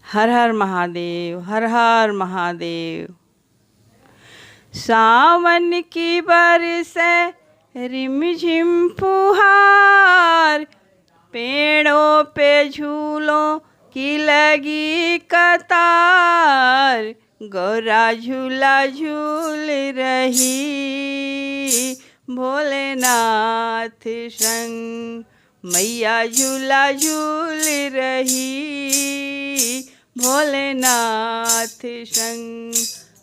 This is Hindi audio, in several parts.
हर हर महादेव, हर हर महादेव। सावन की बरसे रिमझिम फुहार, पेड़ों पे झूलों की लगी कतार, गौरा झूला झूल रही भोलेनाथ संग, मैया झूला झूल रही भोलेनाथ संग,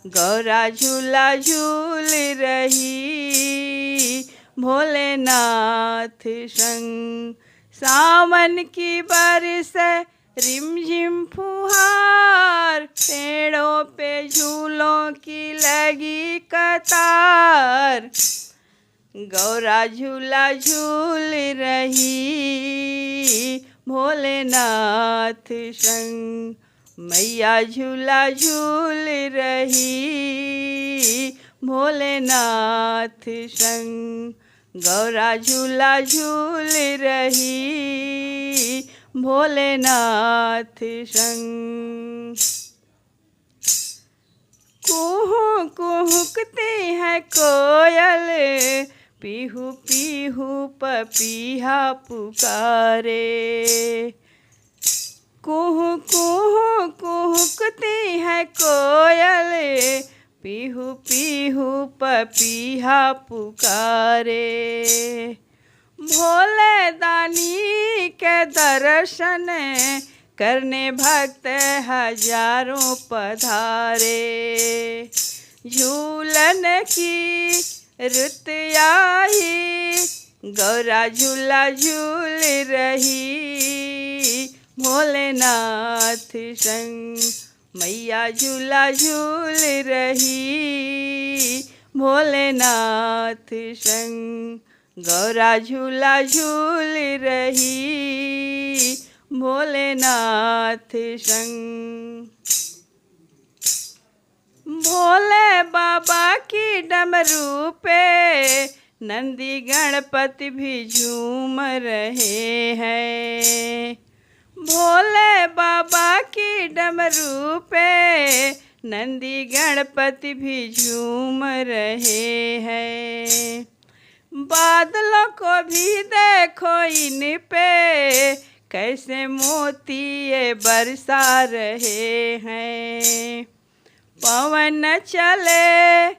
गौरा झूला झूल रही भोलेनाथ संग। सावन की बरसे रिमझिम फुहार, पेड़ों पे झूलों की लगी कतार, गौरा झूला झूल रही भोलेनाथ संग, मैया झूला झूल रही भोलेनाथ संग, गौरा झूला झूल रही भोलेनाथ संग। कुहू कुहुकती है कोयल, पीहू पीहू पपीहा पुकारे, कुहू कुहू कुहुकती है कोयल, पीहू पीहू पपीहा पुकारे, भोले दानी के दर्शन करने भक्त हजारों पधारे, झूलन की रुत आई, गौरा झूला झूल रही भोलेनाथ संग, मैया झूला झूल रही भोलेनाथ संग, गौरा झूला झूल रही भोलेनाथ संग। भोले बाबा की डमरू पे नंदी गणपति भी झूम रहे हैं, भोले बाबा की डमरू पे नंदी गणपति भी झूम रहे हैं, बादलों को भी देखो इन पे कैसे मोती ये बरसा रहे हैं, पवन चले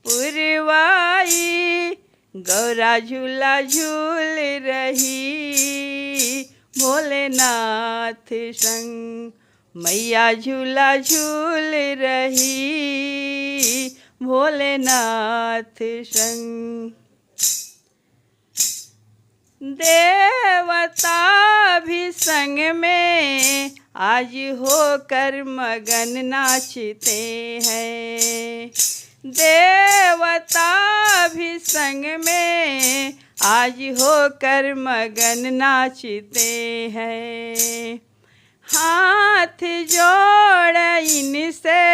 पुरवाई, गौरा झूला झूल रही भोलेनाथ संग, मैया झूला झूल रही भोलेनाथ संग। देवता भी संग में आज होकर मगन नाचते हैं, देवता भी संग में आज होकर मगन नाचते हैं, हाथ जोड़ इनसे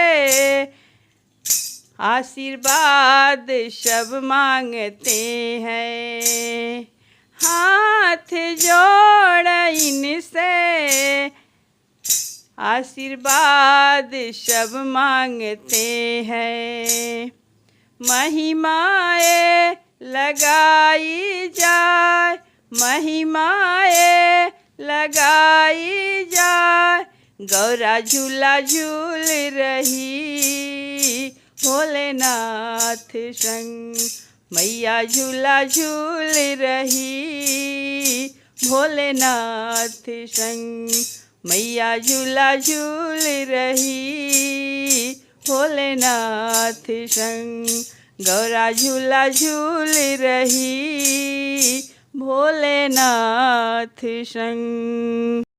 आशीर्वाद सब मांगते हैं, हाथ जोड़ इनसे आशीर्वाद सब मांगते हैं, महिमाएं लगाई जाए, महिमाएं लगाई जाए, गौरा झूला झूल रही भोलेनाथ संग, मैया झूला झूल रही भोलेनाथ संग, मैया झूला झूल रही भोलेनाथ संग, गौरा झूला झूल रही भोलेनाथ संग।